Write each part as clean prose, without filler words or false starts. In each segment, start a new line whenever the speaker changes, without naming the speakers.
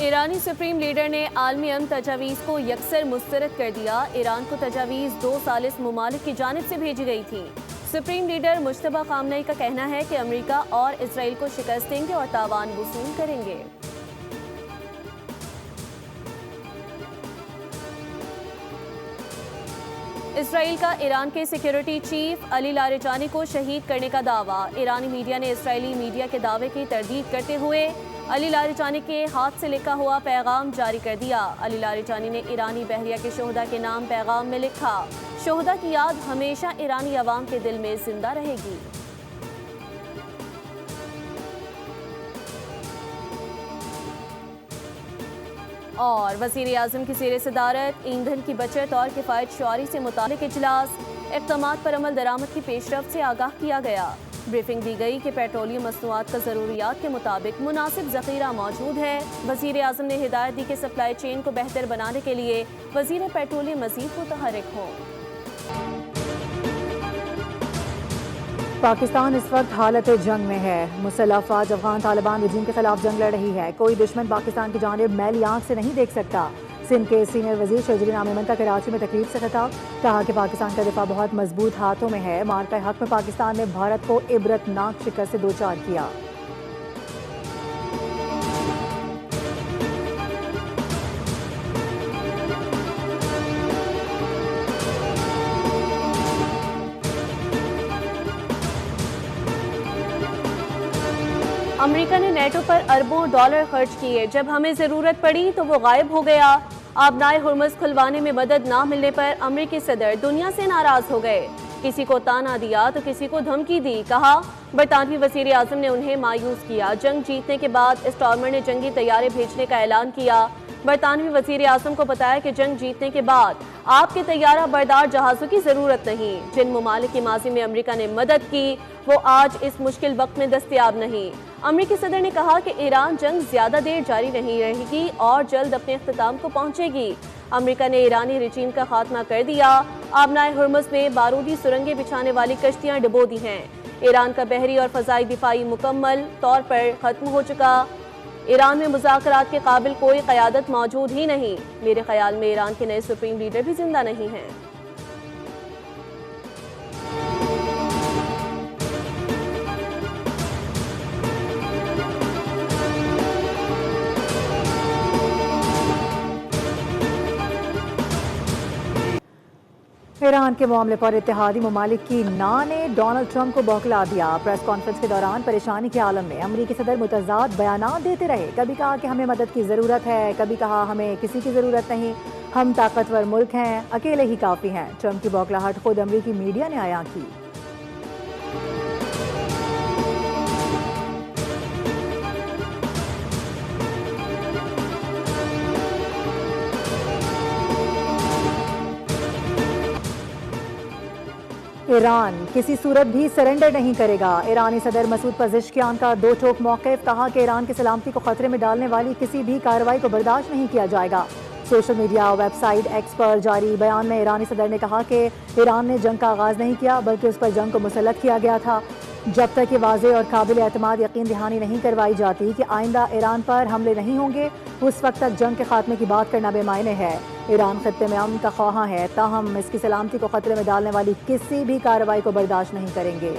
ईरानी supreme leader ने आलमी अमन तजावीज़ को यकसर मुस्तरद कर दिया। ईरान को तजावीज़ 2 सालिस मुमालिक की जानिब से भेजी गई थी। सुप्रीम लीडर मुश्तबा खामनेई का कहना है कि अमेरिका और इसराइल को शिकस्त देंगे और तावान वसूल करेंगे। इसराइल का ईरान के सिक्योरिटी चीफ अली लारिजानी को शहीद करने का दावा। ईरानी मीडिया ने इसराइली मीडिया के दावे की तरदीद करते हुए अली लारिजानी के हाथ से लिखा हुआ पैगाम जारी कर दिया। अली लारिजानी ने ईरानी बहरिया के शोहदा के नाम पैगाम में लिखा, शोहदा की याद हमेशा ईरानी अवाम के दिल में जिंदा रहेगी। और वज़ीर आज़म की ज़ेर सदारत ईंधन की बचत और किफ़ायत शुआरी से मुतालिक इजलास, इक़दामात पर अमल दरामद की पेशरफ्त से आगाह किया गया। ब्रीफिंग दी गई कि पेट्रोलियम मसनूआत का ज़रूरियात के मुताबिक मुनासिब ज़ख़ीरा मौजूद है। वज़ीर आज़म ने हिदायत दी कि सप्लाई चेन को बेहतर बनाने के लिए वज़ीर पेट्रोलियम मज़ीद मुतहर्रिक हों।
पाकिस्तान इस वक्त हालत जंग में है। मुसल्लह अफ़वाज अफ़गान तालिबान रजीम के खिलाफ जंग लड़ रही है। कोई दुश्मन पाकिस्तान की जानिब मैली आंख से नहीं देख सकता। सिंध के सीनियर वजीर शजरी नामिमन का कराची में तकरीब से खिताब, कहा कि पाकिस्तान का दिफा बहुत मजबूत हाथों में है। मार्का हक में पाकिस्तान ने भारत को इबरतनाक शिकस्त से दो चार किया।
अमेरिका ने नेटो पर अरबों डॉलर खर्च किए, जब हमें जरूरत पड़ी तो वो गायब हो गया। आबनाए हुर्मुज़ खुलवाने में मदद ना मिलने पर अमेरिकी सदर दुनिया से नाराज हो गए। किसी को ताना दिया तो किसी को धमकी दी, कहा बरतानवी वज़ीर आज़म ने उन्हें मायूस किया। जंग जीतने के बाद स्टॉर्मर ने जंगी तैयारे भेजने का ऐलान किया। बरतानवी वज़ीर आज़म को बताया कि जंग जीतने के बाद आपके तैयारा बरदार जहाज़ों की ज़रूरत नहीं। जिन ममालिक की माजी में अमेरिका ने मदद की वो आज इस मुश्किल वक्त में दस्तयाब नहीं। अमेरिकी सदर ने कहा कि ईरान जंग ज्यादा देर जारी नहीं रहेगी और जल्द अपने इख्तिताम को पहुंचेगी। अमेरिका ने ईरानी रजीम का खात्मा कर दिया। आबनाए हुर्मुज़ में बारूदी सुरंगें बिछाने वाली कश्तियां डुबो दी हैं। ईरान का बहरी और फजाई दिफाई मुकम्मल तौर पर खत्म हो चुका। ईरान में मुज़ाकरात के काबिल कोई क़यादत मौजूद ही नहीं। मेरे ख्याल में ईरान के नए सुप्रीम लीडर भी जिंदा नहीं हैं।
ईरान के मामले पर इत्तेहादी ममालिक की ना ने डोनाल्ड ट्रंप को बौखला दिया। प्रेस कॉन्फ्रेंस के दौरान परेशानी के आलम में अमरीकी सदर मुतज़ाद बयानात देते रहे। कभी कहा कि हमें मदद की ज़रूरत है, कभी कहा हमें किसी की ज़रूरत नहीं, हम ताकतवर मुल्क हैं, अकेले ही काफ़ी हैं। ट्रंप की बौखलाहट खुद अमरीकी मीडिया ने आया की। ईरान किसी सूरत भी सरेंडर नहीं करेगा। ईरानी सदर मसूद पज़ेश्कियान का दो टोक मौक़िफ़, कहा कि ईरान की सलामती को खतरे में डालने वाली किसी भी कार्रवाई को बर्दाश्त नहीं किया जाएगा। सोशल मीडिया वेबसाइट एक्स पर जारी बयान में ईरानी सदर ने कहा कि ईरान ने जंग का आगाज़ नहीं किया बल्कि उस पर जंग को मुसल्लत किया गया था। जब तक ये वाज़ेह और काबिल एतमाद यकीन दहानी नहीं करवाई जाती कि आइंदा ईरान पर हमले नहीं होंगे, उस वक्त तक जंग के खात्मे की बात करना बेमायने है। ईरान खत्ते में अमन का ख्वाहा है, ताहम इसकी सलामती को खतरे में डालने वाली किसी भी कार्रवाई को बर्दाश्त नहीं करेंगे।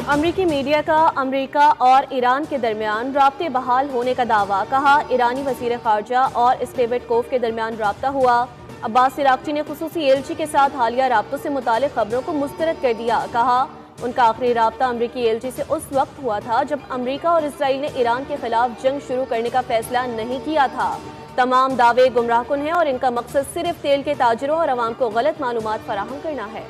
अमरीकी मीडिया का अमरीका और ईरान के दरमियान राब्ते बहाल होने का दावा, कहा ईरानी वज़ीर ख़ारजा और स्टेवेट कोफ के दरमियान राब्ता हुआ। अब्बास इराक़ची ने खुसूसी एलची के साथ हालिया राब्तों से मुतालिक खबरों को मुस्तरद कर दिया। कहा उनका आखिरी राब्ता अमरीकी एलची से उस वक्त हुआ था जब अमरीका और इसराइल ने ईरान के खिलाफ जंग शुरू करने का फैसला नहीं किया था। तमाम दावे गुमराहकुन हैं और इनका मकसद सिर्फ तेल के ताजरों और अवाम को गलत मालूमात फराहम करना है।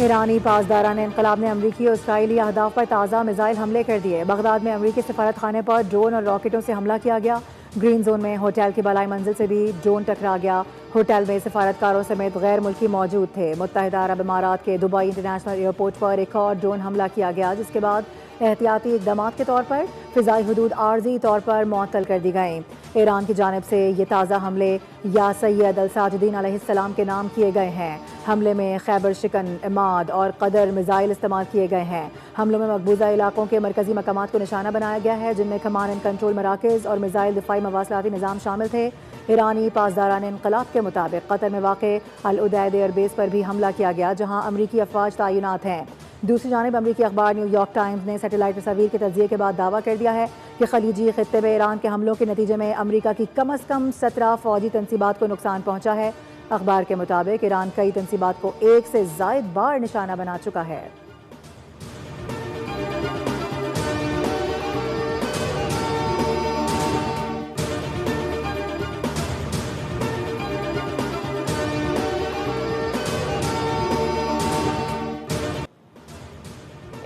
ईरानी पासदारान इनकलाब ने अमरीकी और इसराइली अहदाफ पर ताज़ा मिसाइल हमले कर दिए। बगदाद में अमरीकी सफारत खाने पर ड्रोन और रॉकेटों से हमला किया गया। ग्रीन जोन में होटल की बलाई मंजिल से भी ड्रोन टकरा गया। होटल में सफारतकारों समेत गैर मुल्की मौजूद थे। मुत्तहिदा अरब इमारात के दुबई इंटरनेशनल एयरपोर्ट पर एक और ड्रोन हमला किया गया, जिसके बाद एहतियाती इकदाम के तौर पर फ़िज़ाई हदूद आर्जी तौर पर मुअत्तल कर दी गई। ईरान की जानिब से ये ताज़ा हमले या सैयद अल साजिदीन अलैहिस्सलाम के नाम किए गए हैं। हमले में खैबर शिकन, इमाद और कदर मिसाइल इस्तेमाल किए गए हैं। हमलों में मकबूजा इलाकों के मरकजी मकामात को निशाना बनाया गया है, जिनमें कमांड एंड कंट्रोल मराकज़ और मिसाइल दिफाई मवासलाती निज़ाम शामिल थे। ईरानी पासदारान इनकलाब के मुताबिक कतर में वाक़े अल उदैद एयरबेस पर भी हमला किया गया, जहाँ अमरीकी अफवाज तैनात हैं। दूसरी जानिब अमरीकी अखबार न्यूयॉर्क टाइम्स ने सैटेलाइट तस्वीर के तजिए के बाद दावा कर दिया है कि खलीजी खित्ते में ईरान के हमलों के नतीजे में अमरीका की कम अज़ कम 17 फौजी तनसीबात को नुकसान पहुंचा है। अखबार के मुताबिक ईरान कई तनसीबात को एक से ज़ायद बार निशाना बना चुका है।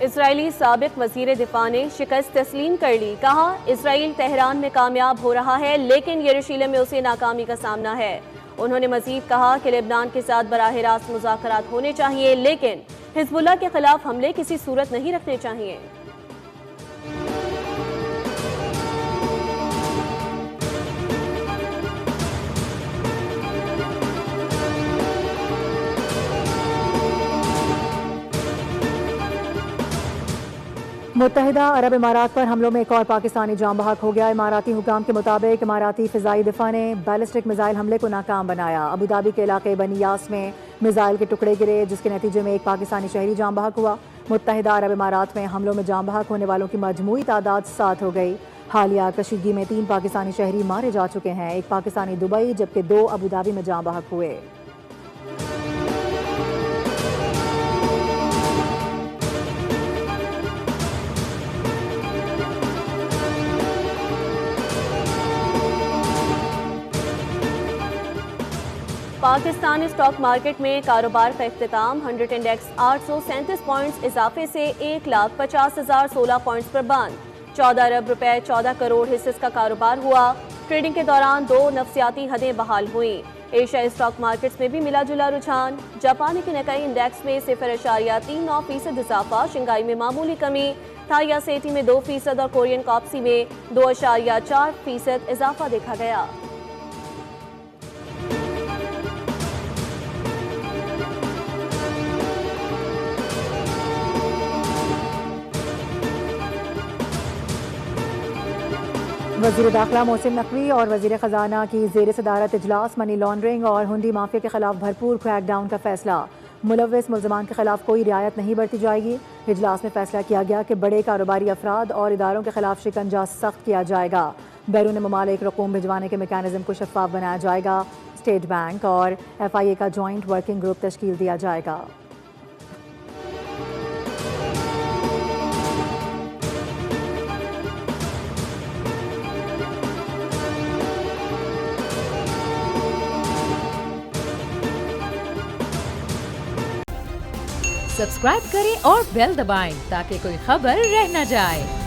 इसराइली साबिक वजीर दिफा ने शिकस्त तस्लीम कर ली। कहा, इसराइल तेहरान में कामयाब हो रहा है, लेकिन यरूशलेम में उसे नाकामी का सामना है। उन्होंने मजीद कहा कि लेबनान के साथ बराह रास्त मुज़ाकरात होने चाहिए, लेकिन हिजबुल्लाह के खिलाफ हमले किसी सूरत नहीं रखने चाहिए।
मुत्तहिदा अरब इमारात पर हमलों में एक और पाकिस्तानी जाम बहक हो गया। इमाराती हुकाम के मुताबिक इमाराती फ़िज़ाई दिफा ने बैलिस्टिक मिसाइल हमले को नाकाम बनाया। अबू धाबी के इलाके बनी यास में मिसाइल के टुकड़े गिरे, जिसके नतीजे में एक पाकिस्तानी शहरी जाम बहक हुआ। मुत्तहिदा अरब इमारात में हमलों में जाम बहक होने वालों की मजमूई तादाद 7 हो गई। हालिया कशीदगी में 3 पाकिस्तानी शहरी मारे जा चुके हैं। एक पाकिस्तानी दुबई जबकि 2 अबू धाबी में जाम बहक हुए।
पाकिस्तान स्टॉक मार्केट में कारोबार का इख्तिताम 100 इंडेक्स 837 पॉइंट्स इजाफे से 1,50,016 पॉइंट्स पर बंद। 14 अरब रुपए 14 करोड़ हिस्से का कारोबार हुआ। ट्रेडिंग के दौरान 2 नफसियाती हदें बहाल हुई। एशियाई स्टॉक मार्केट्स में भी मिला जुला रुझान। जापानी के निकाई इंडेक्स में 0.39% इजाफा, शंघाई में मामूली कमी, थाई सेटी में 2% और कोरियन कॉप्सी में 2.4% इजाफा देखा गया।
वज़ीर दाखिला मोहसिन नकवी और वज़ीर ख़जाना की ज़ेर सदारत इजलास। मनी लॉन्ड्रिंग और हुंडी माफिया के खिलाफ भरपूर क्रैकडाउन का फैसला। मुलव्वस मुल्ज़मान के खिलाफ कोई रियायत नहीं बरती जाएगी। इजलास में फैसला किया गया कि बड़े कारोबारी अफराद और इदारों के खिलाफ शिकंजा सख्त किया जाएगा। बैरून ममालिक रकूम भिजवाने के मैकेनिज्म को शफाफ बनाया जाएगा। स्टेट बैंक और FIA का जॉइंट वर्किंग ग्रुप तश्कील दिया जाएगा।
सब्सक्राइब करें और बेल दबाएं ताकि कोई खबर रह न जाए।